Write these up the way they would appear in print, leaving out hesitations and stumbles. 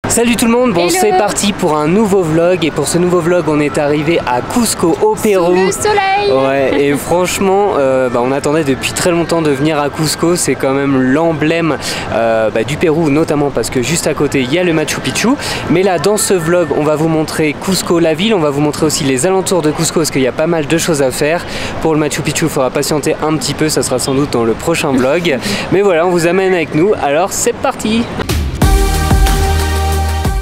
Salut tout le monde, bon c'est parti pour un nouveau vlog et pour ce nouveau vlog on est arrivé à Cusco au Pérou. Sous le soleil. Ouais, et franchement on attendait depuis très longtemps de venir à Cusco, c'est quand même l'emblème du Pérou, notamment parce que juste à côté il y a le Machu Picchu. Mais là dans ce vlog on va vous montrer Cusco la ville, on va vous montrer aussi les alentours de Cusco parce qu'il y a pas mal de choses à faire. Pour le Machu Picchu il faudra patienter un petit peu, ça sera sans doute dans le prochain vlog. Mais voilà, on vous amène avec nous, alors c'est parti.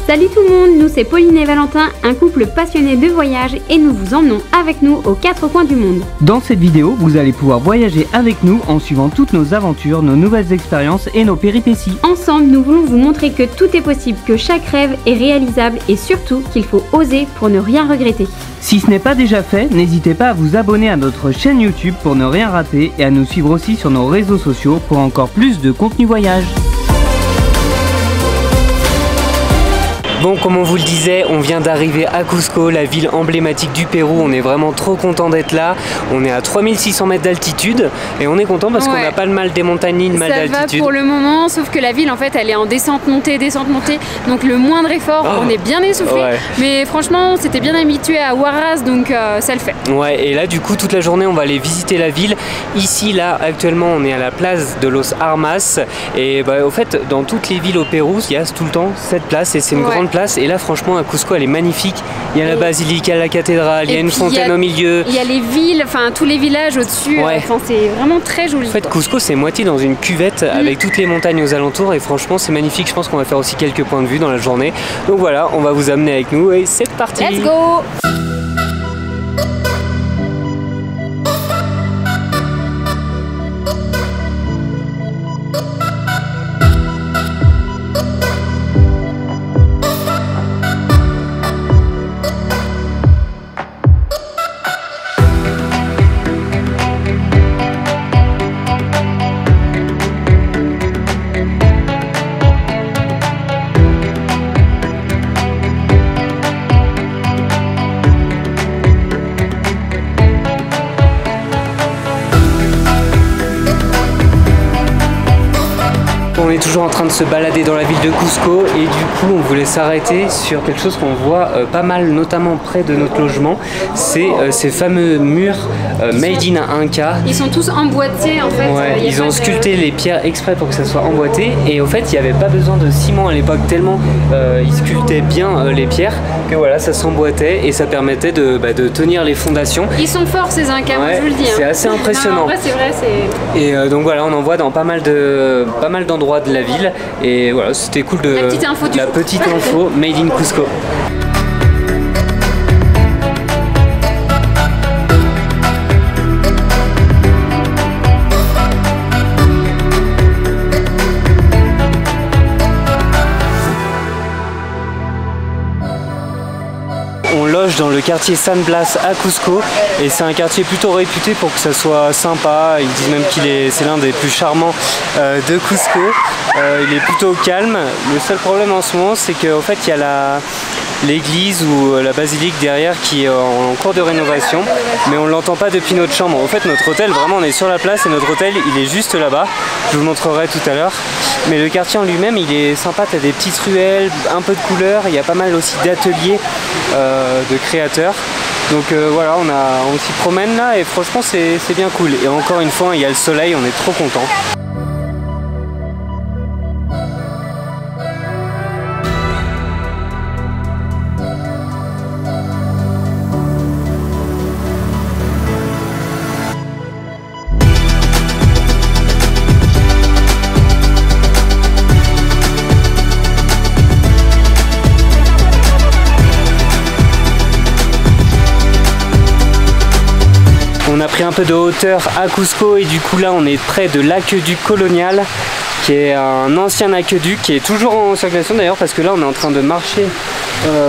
Salut tout le monde, nous c'est Pauline et Valentin, un couple passionné de voyage et nous vous emmenons avec nous aux quatre coins du monde. Dans cette vidéo, vous allez pouvoir voyager avec nous en suivant toutes nos aventures, nos nouvelles expériences et nos péripéties. Ensemble, nous voulons vous montrer que tout est possible, que chaque rêve est réalisable et surtout qu'il faut oser pour ne rien regretter. Si ce n'est pas déjà fait, n'hésitez pas à vous abonner à notre chaîne YouTube pour ne rien rater et à nous suivre aussi sur nos réseaux sociaux pour encore plus de contenu voyage. Bon, comme on vous le disait, on vient d'arriver à Cusco, la ville emblématique du Pérou. On est vraiment trop content d'être là. On est à 3600 mètres d'altitude et on est content parce qu'on n'a pas le mal des montagnes ni le mal d'altitude. Ça va pour le moment, sauf que la ville en fait elle est en descente montée, donc le moindre effort, on est bien essoufflé. Ouais. Mais franchement, on s'était bien habitué à Huaraz, donc ça le fait. Ouais, et là du coup toute la journée on va aller visiter la ville. Ici là actuellement on est à la place de Los Armas et au fait dans toutes les villes au Pérou il y a tout le temps cette place et c'est une grande place. Et là franchement à Cusco elle est magnifique, il y a la basilique, il y a la cathédrale, il y a une fontaine au milieu, il y a les villes, enfin tous les villages au-dessus, c'est vraiment très joli. En fait Cusco c'est moitié dans une cuvette avec toutes les montagnes aux alentours et franchement c'est magnifique. Je pense qu'on va faire aussi quelques points de vue dans la journée, donc voilà, on va vous amener avec nous et c'est parti. Let's go. On est toujours en train de se balader dans la ville de Cusco et du coup on voulait s'arrêter sur quelque chose qu'on voit pas mal, notamment près de notre logement. C'est ces fameux murs made in Inca. Ils sont tous emboîtés en fait. Ouais, ils ont sculpté les pierres exprès pour que ça soit emboîté et au fait il n'y avait pas besoin de ciment à l'époque tellement ils sculptaient bien les pierres que voilà ça s'emboîtait et ça permettait de tenir les fondations. Ils sont forts ces Incas, moi je vous le dis. C'est assez impressionnant. Non, en vrai, c'est vrai, et donc voilà, on en voit dans pas mal d'endroits de la ville et voilà, c'était cool de la petite info made in Cusco. On loge dans le quartier San Blas à Cusco et c'est un quartier plutôt réputé pour que ça soit sympa. Ils disent même c'est l'un des plus charmants de Cusco. Il est plutôt calme. Le seul problème en ce moment c'est qu'en fait il y a l'église ou la basilique derrière qui est en cours de rénovation, mais on l'entend pas depuis notre chambre. En fait notre hôtel, vraiment on est sur la place et notre hôtel il est juste là-bas, je vous montrerai tout à l'heure. Mais le quartier en lui-même il est sympa, tu as des petites ruelles, un peu de couleurs, il y a pas mal aussi d'ateliers de créateurs. Donc voilà, on s'y promène là et franchement c'est bien cool. Et encore une fois il y a le soleil, on est trop content. On a pris un peu de hauteur à Cusco et du coup là on est près de l'aqueduc colonial qui est un ancien aqueduc qui est toujours en circulation d'ailleurs parce que là on est en train de marcher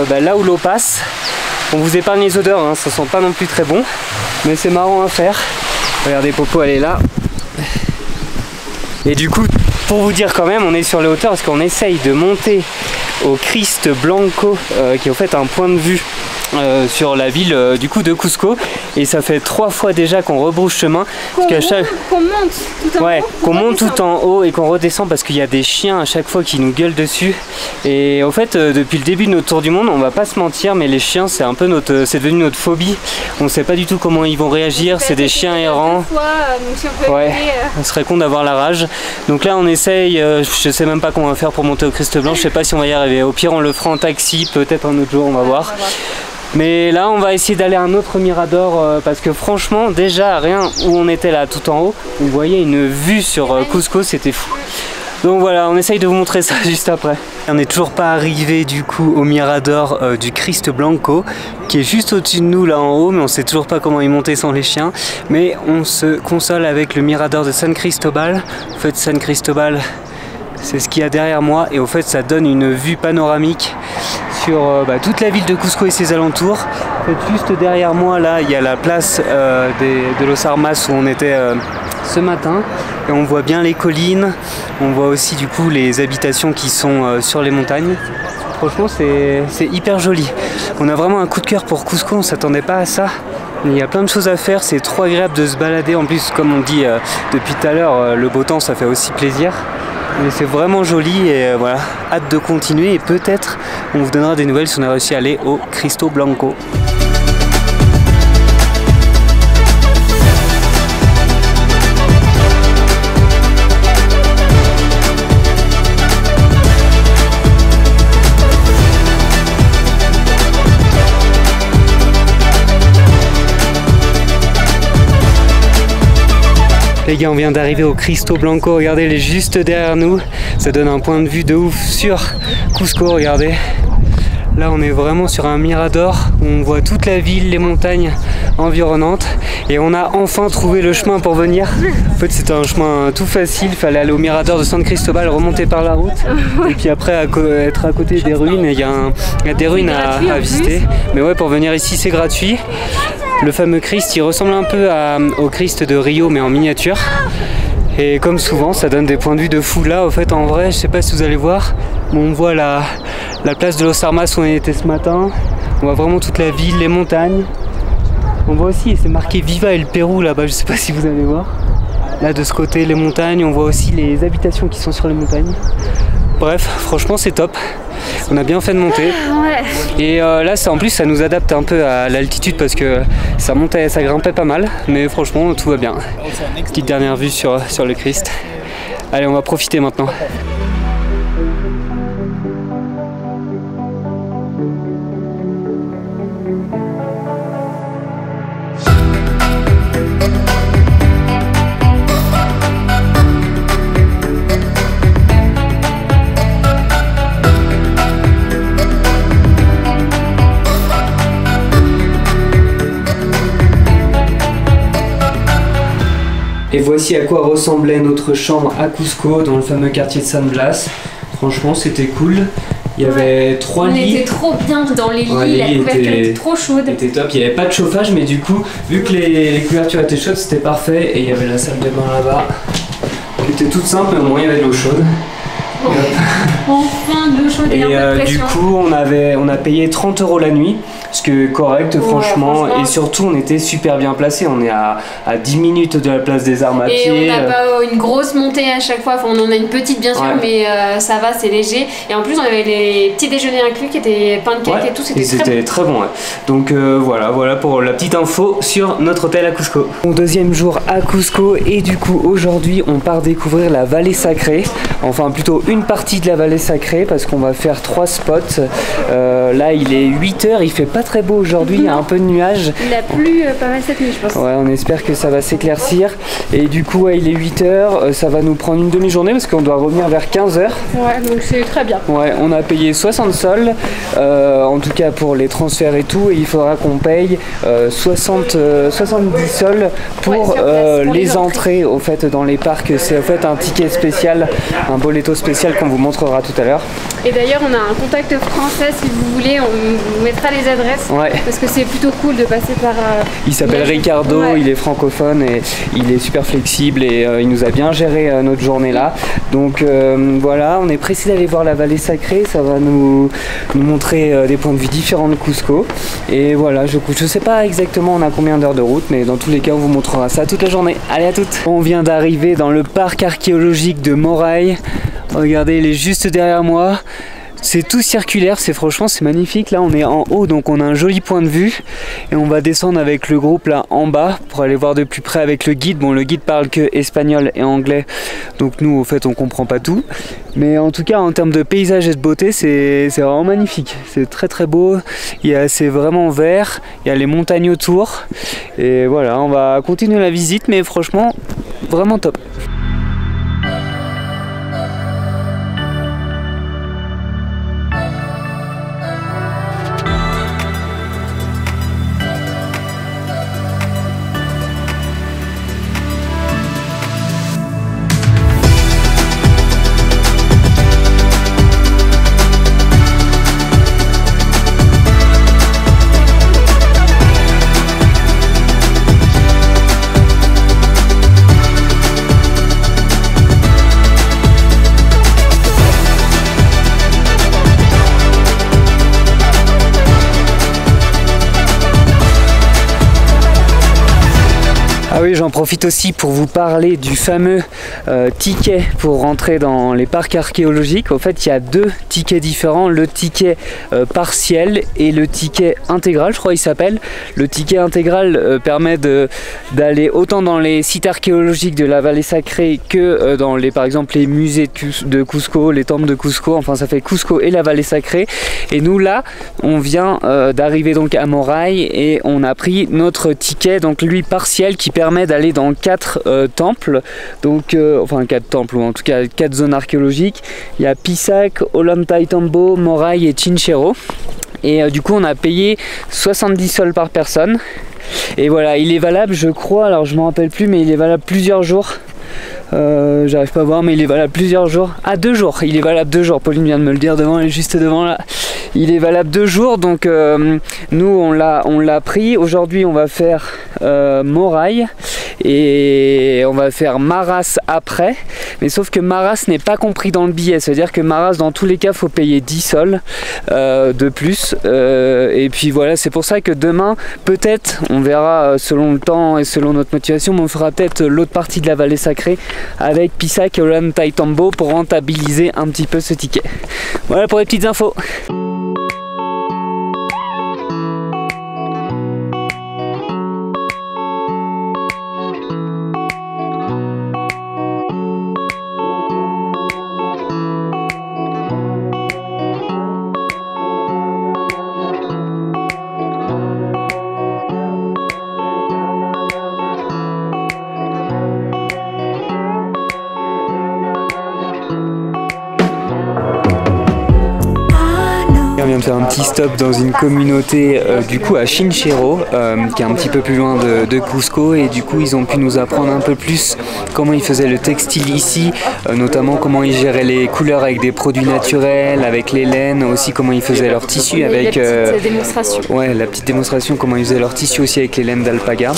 là où l'eau passe. On vous épargne les odeurs, hein, ça sent pas non plus très bon mais c'est marrant à faire. Regardez Popo, elle est là. Et du coup pour vous dire quand même on est sur les hauteurs parce qu'on essaye de monter au Christ Blanco qui est en fait un point de vue sur la ville du coup de Cusco, et ça fait 3 fois déjà qu'on rebrousse chemin qu'on monte tout en haut, qu'on monte tout en haut et qu'on redescend parce qu'il y a des chiens à chaque fois qui nous gueulent dessus. Et en fait depuis le début de notre tour du monde, on va pas se mentir, mais les chiens c'est un peu c'est devenu notre phobie. On sait pas du tout comment ils vont réagir, c'est des chiens errants. On serait con d'avoir la rage. Donc là on essaye, je sais même pas comment on va faire pour monter au Christ Blanc, je sais pas si on va y arriver. Au pire on le fera en taxi, peut-être un autre jour, on va voir. Mais là on va essayer d'aller à un autre mirador parce que franchement déjà rien où on était là tout en haut, vous voyez une vue sur Cusco, c'était fou. Donc voilà, on essaye de vous montrer ça juste après. On n'est toujours pas arrivé du coup au mirador du Cristo Blanco qui est juste au-dessus de nous là en haut, mais on sait toujours pas comment y monter sans les chiens. Mais on se console avec le mirador de San Cristobal. En fait San Cristobal c'est ce qu'il y a derrière moi, et au fait ça donne une vue panoramique sur toute la ville de Cusco et ses alentours. En fait, juste derrière moi là il y a la place de Los Armas où on était ce matin, et on voit bien les collines, on voit aussi du coup les habitations qui sont sur les montagnes. Franchement c'est hyper joli. On a vraiment un coup de cœur pour Cusco, on s'attendait pas à ça. Il y a plein de choses à faire, c'est trop agréable de se balader. En plus comme on dit depuis tout à l'heure, le beau temps ça fait aussi plaisir. Mais c'est vraiment joli, et voilà, hâte de continuer, et peut-être on vous donnera des nouvelles si on a réussi à aller au Cristo Blanco. Les gars, on vient d'arriver au Cristo Blanco, regardez, il est juste derrière nous. Ça donne un point de vue de ouf sur Cusco, regardez. Là, on est vraiment sur un mirador où on voit toute la ville, les montagnes environnantes. Et on a enfin trouvé le chemin pour venir. En fait, c'était un chemin tout facile, il fallait aller au mirador de San Cristobal, remonter par la route. Et puis après, être à côté des ruines, il y a des ruines à visiter. Mais ouais, pour venir ici, c'est gratuit. Le fameux Christ, il ressemble un peu au Christ de Rio, mais en miniature. Et comme souvent, ça donne des points de vue de fou. Là, au fait, en vrai, je sais pas si vous allez voir, mais on voit la place de Los Armas où on était ce matin. On voit vraiment toute la ville, les montagnes. On voit aussi, c'est marqué Viva El Pérou là-bas, je sais pas si vous allez voir. Là, de ce côté, les montagnes, on voit aussi les habitations qui sont sur les montagnes. Bref, franchement, c'est top. On a bien fait de monter. Ouais. Et là, en plus, ça nous adapte un peu à l'altitude parce que ça montait, ça grimpait pas mal. Mais franchement, tout va bien. Petite dernière vue sur le Christ. Allez, on va profiter maintenant. Et voici à quoi ressemblait notre chambre à Cusco dans le fameux quartier de San Blas. Franchement, c'était cool. Il y avait 3 lits. On était trop bien dans les lits, la couverture était trop chaude. C'était top, il n'y avait pas de chauffage, mais du coup, vu que les couvertures étaient chaudes, c'était parfait. Et il y avait la salle de bain là-bas, qui était toute simple, mais au moins il y avait de l'eau chaude. Enfin de l'eau chaude et un peu de pression. Du coup on a payé 30 € la nuit, ce qui est correct, franchement. Et surtout on était super bien placé, on est à 10 minutes de la place des Armes à pied. Et on n'a pas une grosse montée à chaque fois, enfin, on en a une petite bien sûr, mais ça va, c'est léger. Et en plus on avait les petits déjeuners inclus qui étaient pancakes et tout, c'était très bon. Donc voilà pour la petite info sur notre hôtel à Cusco. Mon deuxième jour à Cusco, et du coup aujourd'hui on part découvrir la vallée sacrée, enfin plutôt une partie de la vallée sacrée parce qu'on va faire 3 spots. Là il est 8 h, il fait pas très beau aujourd'hui, il y a un peu de nuages. Il a plu pas mal cette nuit je pense. Ouais, on espère que ça va s'éclaircir. Et du coup ouais, il est 8 h, ça va nous prendre une demi-journée parce qu'on doit revenir vers 15 h. Ouais, donc c'est très bien. Ouais, on a payé 60 sols en tout cas pour les transferts et tout, et il faudra qu'on paye 70 sols pour les entrées au fait dans les parcs. C'est en fait un ticket spécial, un boleto spécial qu'on vous montrera tout à l'heure. Et d'ailleurs on a un contact français, si vous voulez, on vous mettra les adresses, parce que c'est plutôt cool de passer par... il s'appelle Ricardo, il est francophone et il est super flexible et il nous a bien géré notre journée là. Donc voilà, on est pressé d'aller voir la vallée sacrée, ça va nous montrer des points de vue différents de Cusco. Et voilà, je sais pas exactement on a combien d'heures de route, mais dans tous les cas on vous montrera ça toute la journée. Allez, à toutes. On vient d'arriver dans le parc archéologique de Moray. Regardez, il est juste derrière moi. C'est tout circulaire, franchement c'est magnifique. Là on est en haut, donc on a un joli point de vue et on va descendre avec le groupe là en bas pour aller voir de plus près avec le guide. Bon, le guide parle que espagnol et anglais, donc nous au fait on comprend pas tout, mais en tout cas en termes de paysage et de beauté c'est vraiment magnifique. C'est très très beau, c'est vraiment vert, il y a les montagnes autour et voilà, on va continuer la visite, mais franchement vraiment top. Ah oui, j'en profite aussi pour vous parler du fameux ticket pour rentrer dans les parcs archéologiques. Au fait, il y a deux tickets différents, le ticket partiel et le ticket intégral, je crois il s'appelle. Le ticket intégral permet d'aller autant dans les sites archéologiques de la vallée sacrée que dans par exemple les musées de Cusco, les temples de Cusco, enfin ça fait Cusco et la vallée sacrée. Et nous là, on vient d'arriver donc à Moray et on a pris notre ticket, donc lui partiel, qui permet d'aller dans 4 temples, donc enfin 4 temples, ou en tout cas 4 zones archéologiques. Il y a Pisac, Ollantaytambo, Moray et Chinchero. Et du coup on a payé 70 sols par personne. Et voilà, il est valable, je crois, alors je m'en rappelle plus, mais il est valable plusieurs jours. J'arrive pas à voir, mais il est valable plusieurs jours. Ah, 2 jours, il est valable 2 jours. Pauline vient de me le dire devant, elle est juste devant là. Il est valable 2 jours, donc nous on l'a pris. Aujourd'hui on va faire Moray et on va faire Maras après, mais sauf que Maras n'est pas compris dans le billet, c'est à dire que Maras dans tous les cas faut payer 10 sols de plus, et puis voilà, c'est pour ça que demain peut-être on verra selon le temps et selon notre motivation, mais on fera peut-être l'autre partie de la vallée sacrée avec Pisac et Ollantaytambo pour rentabiliser un petit peu ce ticket. Voilà pour les petites infos. On vient de faire un petit stop dans une communauté du coup à Chinchero, qui est un petit peu plus loin de Cusco, et du coup ils ont pu nous apprendre un peu plus comment ils faisaient le textile ici, notamment comment ils géraient les couleurs avec des produits naturels, avec les laines, aussi comment ils faisaient leur tissu avec la petite démonstration. Ouais, la petite démonstration, comment ils faisaient leur tissu aussi avec les laines d'alpaga,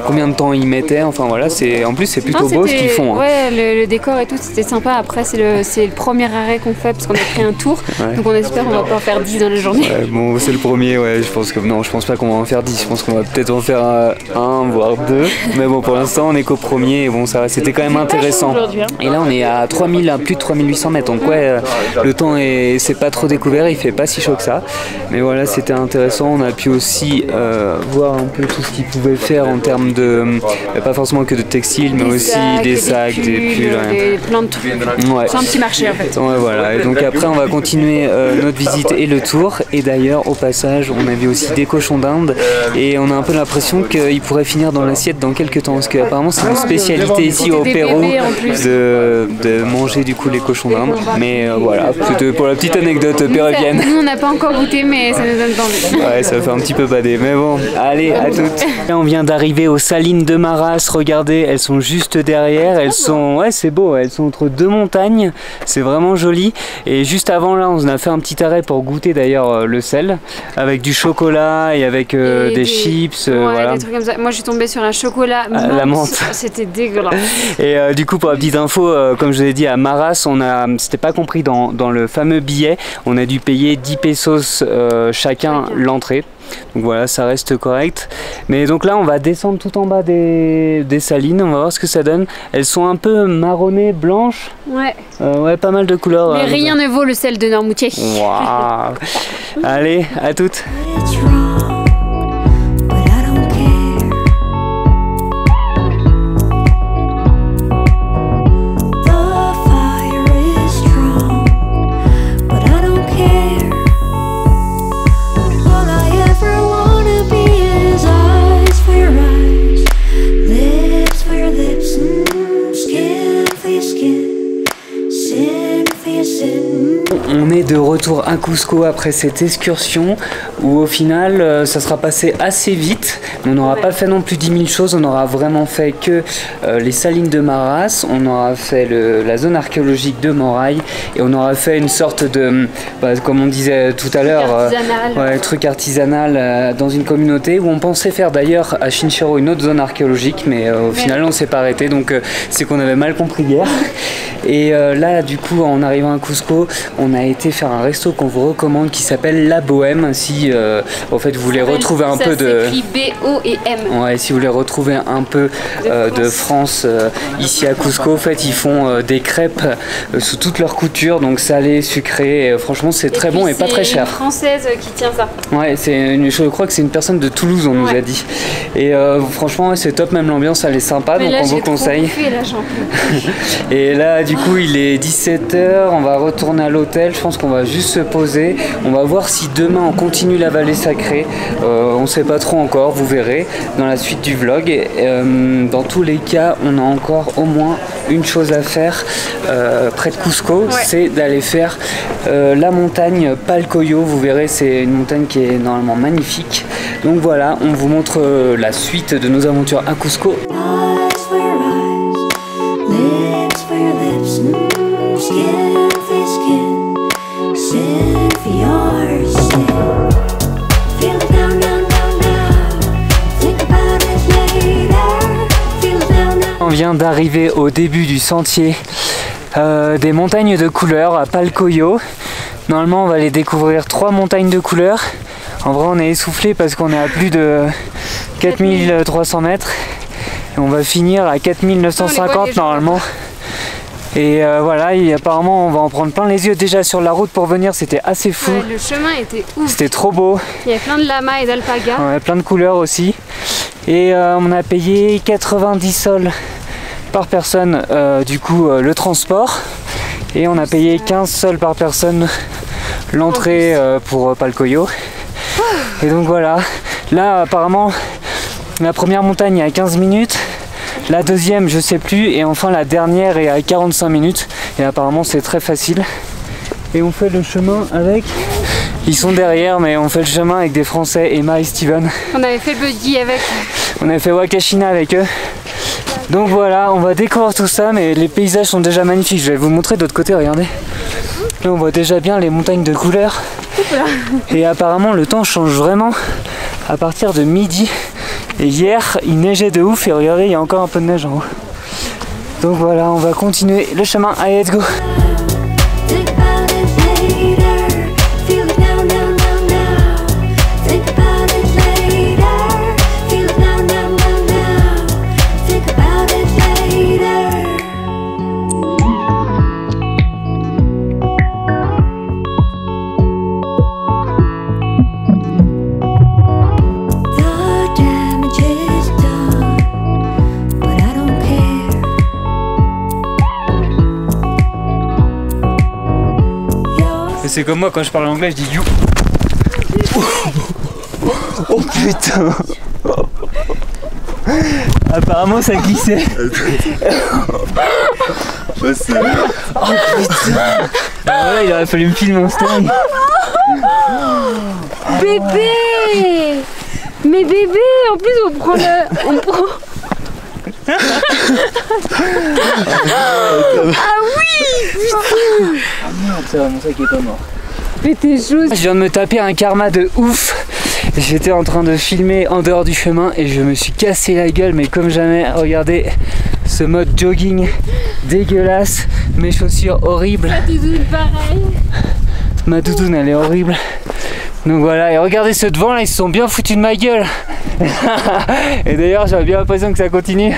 combien de temps ils mettaient, enfin voilà, en plus c'est plutôt beau ce qu'ils font. Hein. Ouais, le décor et tout, c'était sympa. Après c'est le premier arrêt qu'on fait parce qu'on a pris un tour, donc on espère on va pas en faire 10 dans la journée. Ouais, bon, c'est le premier, ouais, je pense que non, je pense pas qu'on va en faire 10, je pense qu'on va peut-être en faire 1 voire 2, mais bon, pour l'instant on est qu'au premier et bon, ça c'était quand même intéressant. Et là on est à plus de 3800 mètres, donc ouais, le temps c'est pas trop découvert, il fait pas si chaud que ça, mais voilà, c'était intéressant. On a pu aussi voir un peu tout ce qu'ils pouvaient faire en termes de, pas forcément que de textile, mais aussi des sacs, des pulls, plein de trucs. Ouais. C'est un petit marché en fait. Ouais, voilà, et donc après on va continuer notre cette visite et le tour. Et d'ailleurs, au passage, on a vu aussi des cochons d'Inde et on a un peu l'impression qu'ils pourraient finir dans l'assiette dans quelques temps, parce qu'apparemment c'est une spécialité ici au Pérou de manger du coup les cochons d'Inde. Mais voilà, c'était pour la petite anecdote péruvienne. Nous on n'a pas encore goûté, mais ça nous donne envie. Ouais, ça fait un petit peu bader, mais bon, allez, à toutes. Là, on vient d'arriver aux salines de Maras. Regardez, elles sont juste derrière. Elles sont, ouais, c'est beau. Elles sont entre deux montagnes. C'est vraiment joli. Et juste avant là, on a fait un petit arrêt pour goûter d'ailleurs le sel avec du chocolat et avec des chips. Ouais, voilà. Des trucs comme ça. Moi, je suis tombée sur un chocolat menthe. La menthe. C'était dégueulasse. Et du coup, pour la petite info, comme je vous ai dit, à Maras, c'était pas compris dans le fameux billet. On a dû payer 10 pesos chacun l'entrée. Donc voilà, ça reste correct. Mais donc là, on va descendre tout en bas des salines. On va voir ce que ça donne. Elles sont un peu marronnées, blanches. Ouais. Ouais, pas mal de couleurs. Mais rien ne vaut le sel de Noirmoutier. Waouh. Allez, à toutes. On est de retour à Cusco après cette excursion où au final ça sera passé assez vite, mais on n'aura pas fait non plus 10 000 choses. On aura vraiment fait que les salines de Maras, on aura fait la zone archéologique de Moraï et on aura fait une sorte de, comme on disait tout à l'heure, truc artisanal dans une communauté où on pensait faire d'ailleurs à Chinchero une autre zone archéologique, mais au final on s'est pas arrêté, donc c'est qu'on avait mal compris hier. Et là du coup en arrivant à Cusco, on a été faire un resto qu'on vous recommande qui s'appelle La Bohème. Si en fait vous voulez retrouver un peu de B-O-E-M. Ouais, si vous voulez retrouver un peu de France ici à Cusco, en fait ils font des crêpes sous toutes leurs coutures, donc salé, sucré, franchement c'est très bon et pas très cher. C'est une Française qui tient ça. Ouais, je crois que c'est une personne de Toulouse, on nous a dit. Et franchement c'est top, même l'ambiance elle est sympa, donc on vous conseille. Et là du coup il est 17h, on va retourner à l'hôtel. Je pense qu'on va juste se poser. On va voir si demain on continue la vallée sacrée. On sait pas trop encore, vous verrez dans la suite du vlog. Dans tous les cas, on a encore au moins une chose à faire près de Cusco, c'est d'aller faire la montagne Palcoyo. Vous verrez, c'est une montagne qui est normalement magnifique. Donc voilà, on vous montre la suite de nos aventures à Cusco. On vient d'arriver au début du sentier des montagnes de couleurs à Palcoyo. Normalement on va aller découvrir 3 montagnes de couleurs. En vrai on est essoufflé parce qu'on est à plus de 4300 mètres. Et on va finir à 4950 normalement. Et voilà, et apparemment on va en prendre plein les yeux. Déjà sur la route pour venir c'était assez fou. Ouais, le chemin était ouf. C'était trop beau. Il y a plein de lamas et d'alpagas. Ouais, plein de couleurs aussi. Et on a payé 90 sols par personne du coup le transport. Et on a payé 15 sols par personne l'entrée pour Palcoyo. Et donc voilà, là apparemment la première montagne est à 15 minutes. La deuxième je sais plus, et enfin la dernière est à 45 minutes et apparemment c'est très facile. Et on fait le chemin avec, ils sont derrière, mais on fait le chemin avec des Français, Emma et Steven. On avait fait le buggy avec. On avait fait Wakashina avec eux. Donc voilà, on va découvrir tout ça, mais les paysages sont déjà magnifiques. Je vais vous montrer de l'autre côté, regardez. Là on voit déjà bien les montagnes de couleurs. Et apparemment le temps change vraiment à partir de midi. Et hier, il neigeait de ouf et regardez, il y a encore un peu de neige en haut. Donc voilà, on va continuer le chemin. Allez, let's go! C'est comme moi quand je parle anglais, je dis you. Oh putain. Apparemment ça glissait. Oh putain. Voilà, il aurait fallu me filmer en story. Bébé. Mais bébé, en plus on prend le... Ah oui, putain. Ah merde, ça va, mon sac est pas mort. Mais t'es chaud. Je viens de me taper un karma de ouf. J'étais en train de filmer en dehors du chemin et je me suis cassé la gueule, mais comme jamais. Regardez ce mode jogging dégueulasse, mes chaussures horribles. Ma doudoune pareil. Ma doudoune elle est horrible. Donc voilà, et regardez ceux devant là, ils se sont bien foutus de ma gueule. Et d'ailleurs j'avais bien l'impression que ça continue,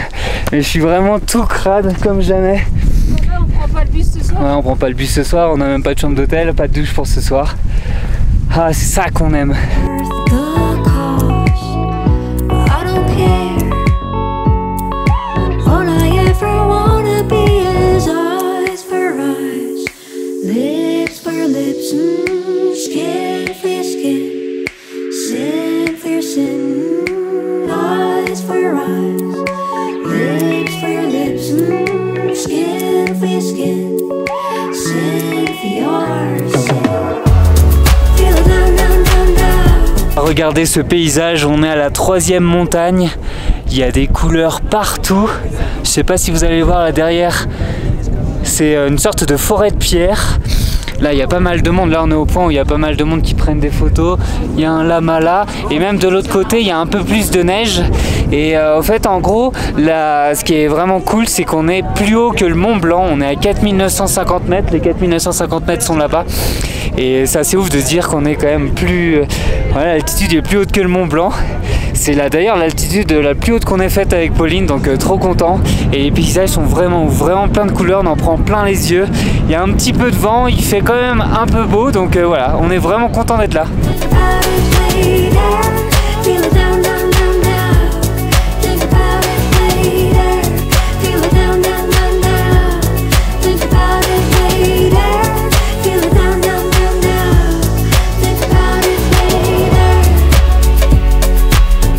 mais je suis vraiment tout crade comme jamais. On prend pas le bus ce soir. Ouais, on prend pas le bus ce soir, on a même pas de chambre d'hôtel, pas de douche pour ce soir. Ah, c'est ça qu'on aime. Regardez ce paysage, on est à la 3e montagne, il y a des couleurs partout. Je sais pas si vous allez voir là derrière, c'est une sorte de forêt de pierre. Là il y a pas mal de monde, là on est au point où il y a pas mal de monde qui prennent des photos. Il y a un lama là, et même de l'autre côté il y a un peu plus de neige. Et en fait en gros, là, ce qui est vraiment cool c'est qu'on est plus haut que le Mont Blanc. On est à 4950 mètres, les 4950 mètres sont là-bas. Et c'est assez ouf de se dire qu'on est quand même plus... voilà, l'altitude est plus haute que le Mont Blanc. C'est là d'ailleurs l'altitude la plus haute qu'on ait faite avec Pauline, donc trop content. Et les paysages sont vraiment plein de couleurs, on en prend plein les yeux. Il y a un petit peu de vent, il fait quand même un peu beau, donc voilà, on est vraiment content d'être là.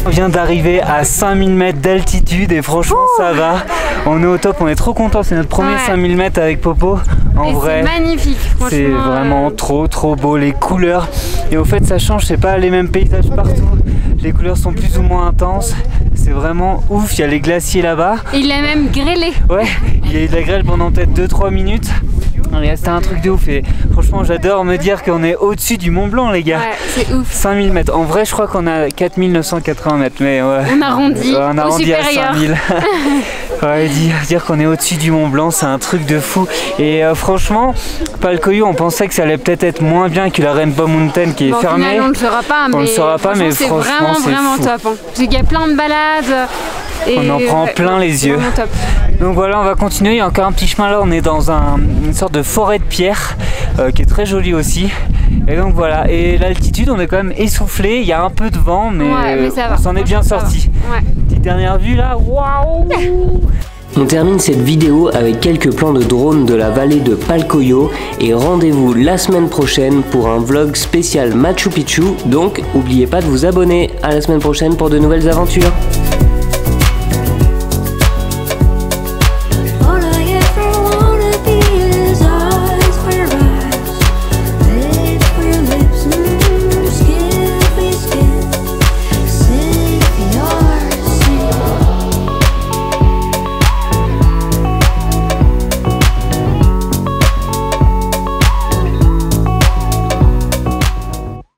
On vient d'arriver à 5000 mètres d'altitude et franchement ça va, on est au top, on est trop content, c'est notre premier 5000 mètres avec Popo. En vrai, c'est magnifique, franchement. C'est vraiment trop beau, les couleurs. Et au fait ça change, c'est pas les mêmes paysages partout, les couleurs sont plus ou moins intenses. C'est vraiment ouf, il y a les glaciers là-bas. Il a même grêlé. Ouais, il y a eu de la grêle pendant peut-être 2-3 minutes. C'était un truc de ouf et franchement j'adore me dire qu'on est au-dessus du Mont Blanc les gars. Ouais, c'est ouf. 5000 mètres, en vrai je crois qu'on a 4980 mètres mais ouais. On arrondit, on arrondit à 5000. Ouais, dire qu'on est au-dessus du Mont Blanc c'est un truc de fou. Et franchement, Palcoyo on pensait que ça allait peut-être être moins bien que la Rainbow Mountain qui est fermée. Final, on le saura pas, on le saura pas mais franchement c'est vraiment fou. top. Hein. Il y a plein de balades. Et on en prend plein les yeux. Top. Donc voilà, on va continuer, il y a encore un petit chemin là, on est dans une sorte de forêt de pierre qui est très jolie aussi. Et donc voilà, et l'altitude on est quand même essoufflé, il y a un peu de vent mais, on s'en est bien sorti. Ouais. Petite dernière vue là, waouh. On termine cette vidéo avec quelques plans de drone de la vallée de Palcoyo et rendez-vous la semaine prochaine pour un vlog spécial Machu Picchu, donc n'oubliez pas de vous abonner. À la semaine prochaine pour de nouvelles aventures.